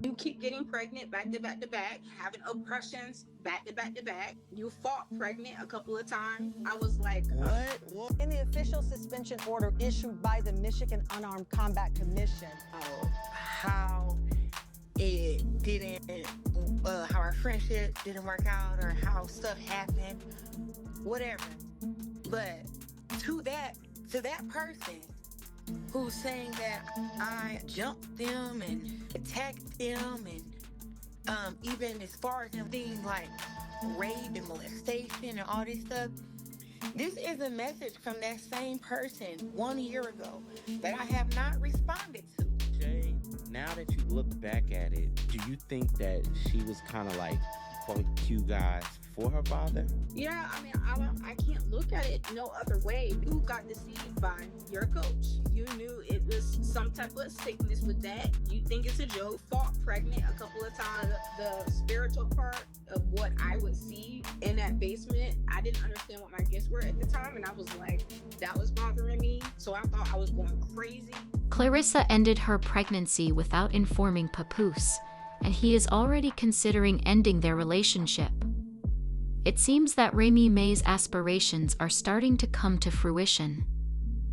You keep getting pregnant back to back to back, having oppressions back to back to back. You fought pregnant a couple of times. I was like, What? In the official suspension order issued by the Michigan Unarmed Combat Commission. How it didn't, how our friendship didn't work out, or how stuff happened, whatever. But to that person who's saying that I jumped them and attacked them, and even as far as them things like rape and molestation and all this stuff, this is a message from that same person 1 year ago that I have not responded to. Jay, now that you look back at it, do you think that she was kind of like fuck you guys for her father? yeah, I mean, I can't look at it no other way. You got deceived by your coach. You knew it was some type of sickness with that. You think it's a joke. Fought pregnant a couple of times. The spiritual part of what I would see in that basement, I didn't understand what my gifts were at the time, and I was like, that was bothering me. So I thought I was going crazy. Claressa ended her pregnancy without informing Papoose, and he is already considering ending their relationship. It seems that Remy Ma's aspirations are starting to come to fruition.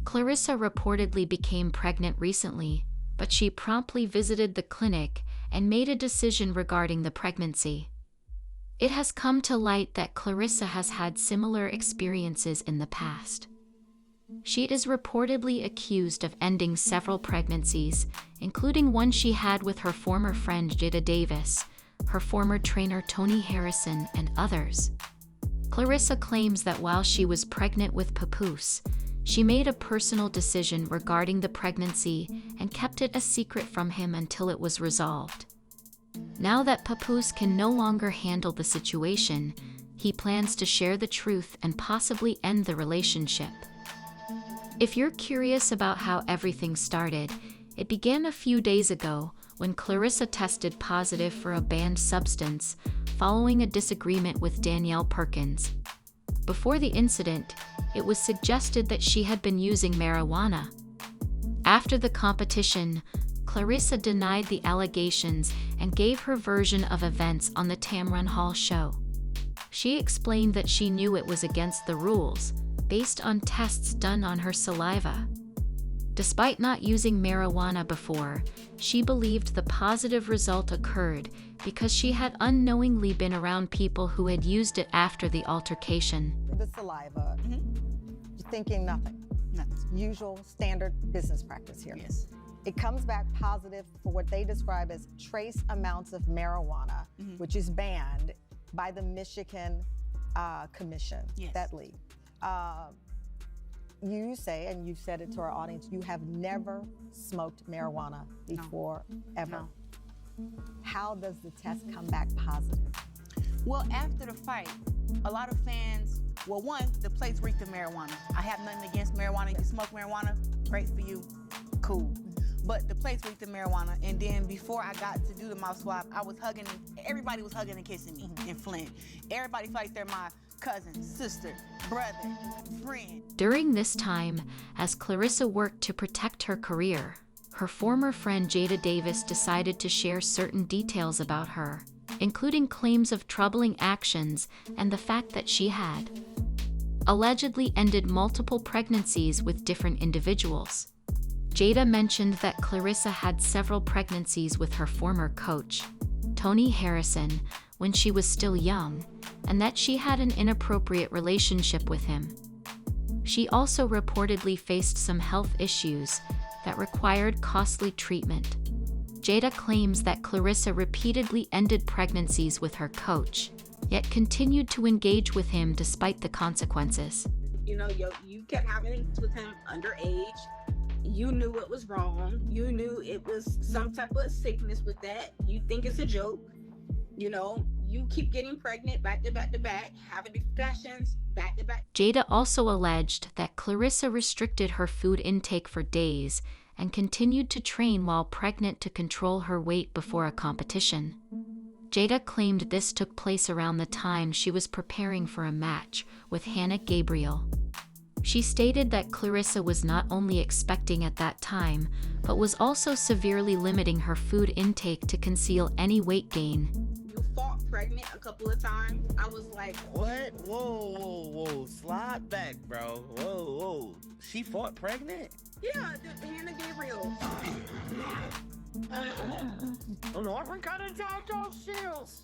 Claressa reportedly became pregnant recently, but she promptly visited the clinic and made a decision regarding the pregnancy. It has come to light that Claressa has had similar experiences in the past. She is reportedly accused of ending several pregnancies, including one she had with her former friend Jada Davis, her former trainer Tony Harrison, and others. Claressa claims that while she was pregnant with Papoose, she made a personal decision regarding the pregnancy and kept it a secret from him until it was resolved. Now that Papoose can no longer handle the situation, he plans to share the truth and possibly end the relationship. If you're curious about how everything started, it began a few days ago when Claressa tested positive for a banned substance following a disagreement with Danielle Perkins. Before the incident, it was suggested that she had been using marijuana. After the competition, Claressa denied the allegations and gave her version of events on the Tamron Hall show. She explained that she knew it was against the rules, based on tests done on her saliva. Despite not using marijuana before, she believed the positive result occurred because she had unknowingly been around people who had used it after the altercation. The saliva, you're thinking nothing. Usual standard business practice here. Yes. It comes back positive for what they describe as trace amounts of marijuana, which is banned by the Michigan Commission, Yes. that league. You say, and you've said it to our audience, you have never smoked marijuana before, ever. No. How does the test come back positive? Well, after the fight, a lot of fans, well, one, the place reeked of marijuana. I have nothing against marijuana. You smoke marijuana, great for you, cool. But the place reeked of marijuana, and then before I got to do the mouth swab, I was hugging, everybody was hugging and kissing me in Flint. Everybody felt like they're my cousin, sister, brother, friend. During this time, as Claressa worked to protect her career, her former friend Jada Davis decided to share certain details about her, including claims of troubling actions and the fact that she had allegedly ended multiple pregnancies with different individuals. Jada mentioned that Claressa had several pregnancies with her former coach, Tony Harrison, when she was still young, and that she had an inappropriate relationship with him. She also reportedly faced some health issues that required costly treatment. Jada claims that Claressa repeatedly ended pregnancies with her coach, yet continued to engage with him despite the consequences. You know, you kept having it with him underage. You knew it was wrong. You knew it was some type of sickness with that. You think it's a joke. You know, you keep getting pregnant back to back to back, having discussions back to back. Jada also alleged that Claressa restricted her food intake for days and continued to train while pregnant to control her weight before a competition. Jada claimed this took place around the time she was preparing for a match with Hannah Gabriel. She stated that Claressa was not only expecting at that time, but was also severely limiting her food intake to conceal any weight gain. You fought pregnant a couple of times. I was like, What? Whoa. Slide back, bro. Whoa. She fought pregnant? yeah, Hannah Gabriel. Lauren got into those Shields.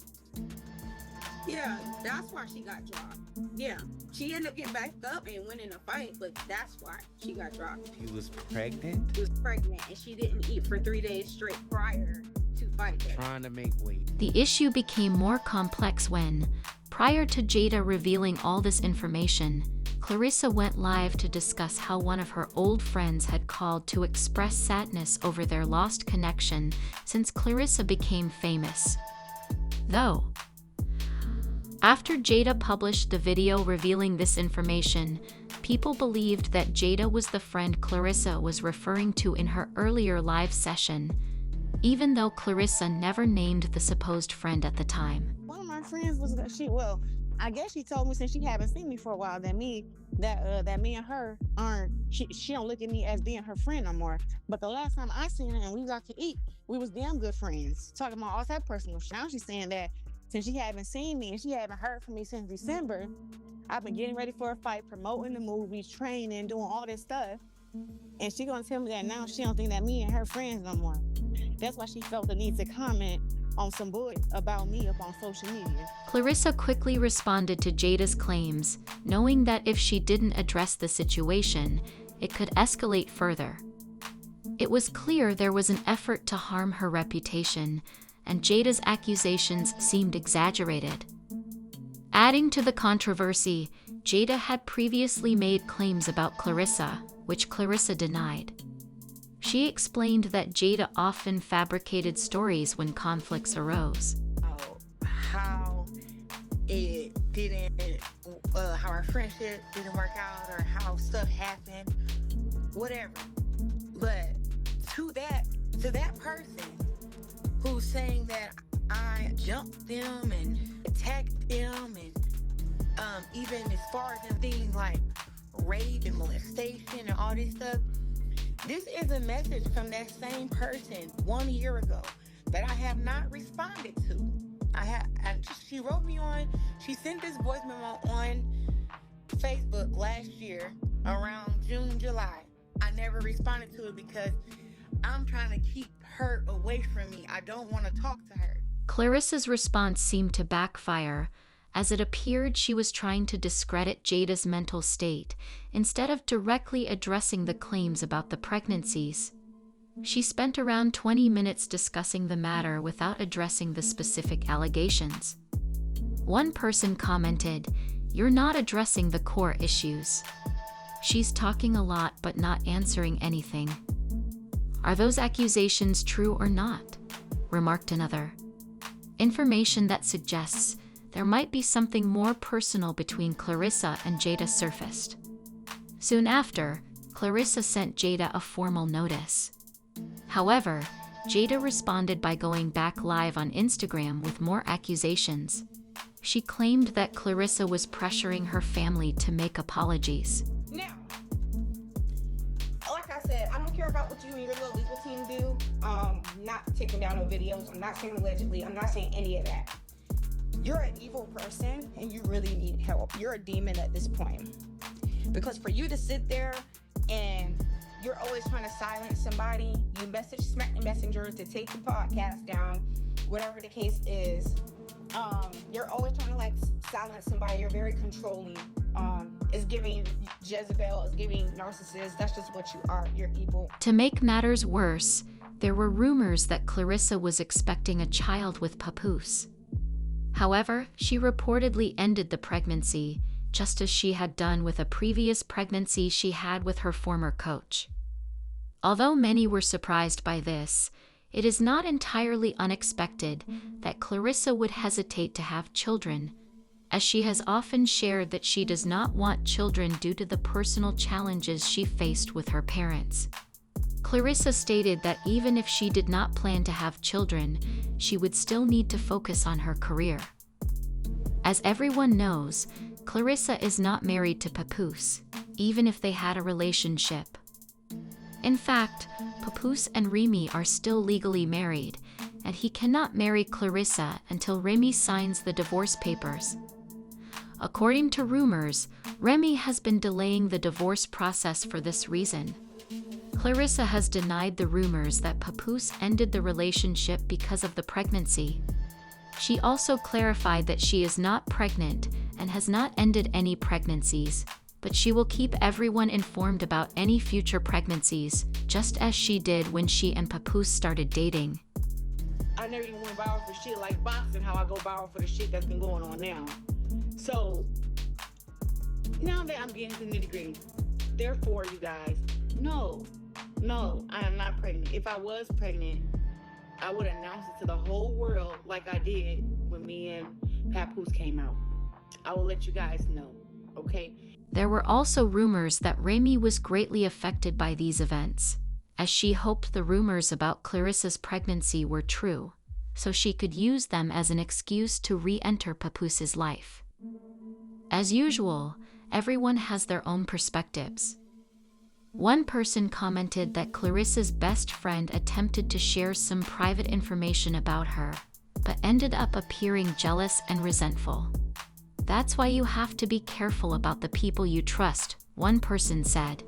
Yeah, that's why she got dropped. Yeah, she ended up getting back up and winning a fight, but that's why she got dropped. She was pregnant? She was pregnant and she didn't eat for 3 days straight prior to fight day. Trying to make weight. The issue became more complex when, prior to Jada revealing all this information, Claressa went live to discuss how one of her old friends had called to express sadness over their lost connection since Claressa became famous. Though, after Jada published the video revealing this information, people believed that Jada was the friend Claressa was referring to in her earlier live session, even though Claressa never named the supposed friend at the time. One of my friends was I guess she told me since she haven't seen me for a while that me and her aren't. She don't look at me as being her friend no more. But the last time I seen her and we got to eat, we was damn good friends. Talking about all that personal shit. Now she's saying that since she haven't seen me and she haven't heard from me since December, I've been getting ready for a fight, promoting the movies, training, doing all this stuff. And she gonna tell me that now she don't think that me and her friends no more. That's why she felt the need to comment on some bullshit about me up on social media. Claressa quickly responded to Jada's claims, knowing that if she didn't address the situation, it could escalate further. It was clear there was an effort to harm her reputation, and Jada's accusations seemed exaggerated. Adding to the controversy, Jada had previously made claims about Claressa, which Claressa denied. She explained that Jada often fabricated stories when conflicts arose. How it didn't, how our friendship didn't work out, or how stuff happened, whatever. But to that person who's saying that I jumped them and attacked them, and even as far as them things like rape and molestation and all this stuff, this is a message from that same person 1 year ago that I have not responded to. She wrote me she sent this voice memo on Facebook last year around June, July. I never responded to it because I'm trying to keep her away from me. I don't want to talk to her. Claressa's response seemed to backfire, as it appeared she was trying to discredit Jada's mental state instead of directly addressing the claims about the pregnancies. She spent around 20 minutes discussing the matter without addressing the specific allegations. One person commented, "You're not addressing the core issues. She's talking a lot but not answering anything. Are those accusations true or not?" remarked another. Information that suggests there might be something more personal between Claressa and Jada surfaced. Soon after, Claressa sent Jada a formal notice. However, Jada responded by going back live on Instagram with more accusations. She claimed that Claressa was pressuring her family to make apologies. Now, like I said, I don't care about what you and your little legal team do. Not taking down no videos. I'm not saying allegedly. I'm not saying any of that. You're an evil person and you really need help. You're a demon at this point. Because for you to sit there and you're always trying to silence somebody, you smack the messenger to take the podcast down, whatever the case is. You're always trying to silence somebody. You're very controlling. It's giving Jezebel, it's giving narcissist. That's just what you are. You're evil. To make matters worse, there were rumors that Claressa was expecting a child with Papoose. However, she reportedly ended the pregnancy, just as she had done with a previous pregnancy she had with her former coach. Although many were surprised by this, it is not entirely unexpected that Claressa would hesitate to have children, as she has often shared that she does not want children due to the personal challenges she faced with her parents. Claressa stated that even if she did not plan to have children, she would still need to focus on her career. As everyone knows, Claressa is not married to Papoose, even if they had a relationship. In fact, Papoose and Remy are still legally married, and he cannot marry Claressa until Remy signs the divorce papers. According to rumors, Remy has been delaying the divorce process for this reason. Claressa has denied the rumors that Papoose ended the relationship because of the pregnancy. She also clarified that she is not pregnant and has not ended any pregnancies, but she will keep everyone informed about any future pregnancies, just as she did when she and Papoose started dating. I never even went viral for shit like boxing, how I go viral for the shit that's been going on now. So, now that I'm getting to the nitty-gritty, therefore, you guys, no, I am not pregnant. If I was pregnant, I would announce it to the whole world like I did when me and Papoose came out. I will let you guys know, okay? There were also rumors that Remy was greatly affected by these events, as she hoped the rumors about Claressa's pregnancy were true, so she could use them as an excuse to re-enter Papoose's life. As usual, everyone has their own perspectives. One person commented that Claressa's best friend attempted to share some private information about her, but ended up appearing jealous and resentful. That's why you have to be careful about the people you trust, one person said.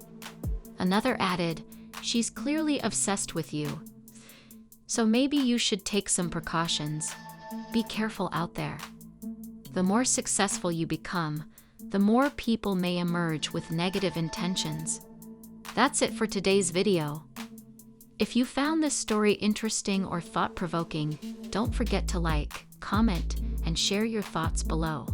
Another added, she's clearly obsessed with you. So maybe you should take some precautions. Be careful out there. The more successful you become, the more people may emerge with negative intentions. That's it for today's video. If you found this story interesting or thought-provoking, don't forget to like, comment, and share your thoughts below.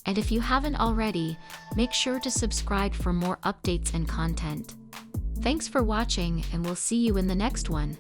And if you haven't already, make sure to subscribe for more updates and content. Thanks for watching, and we'll see you in the next one.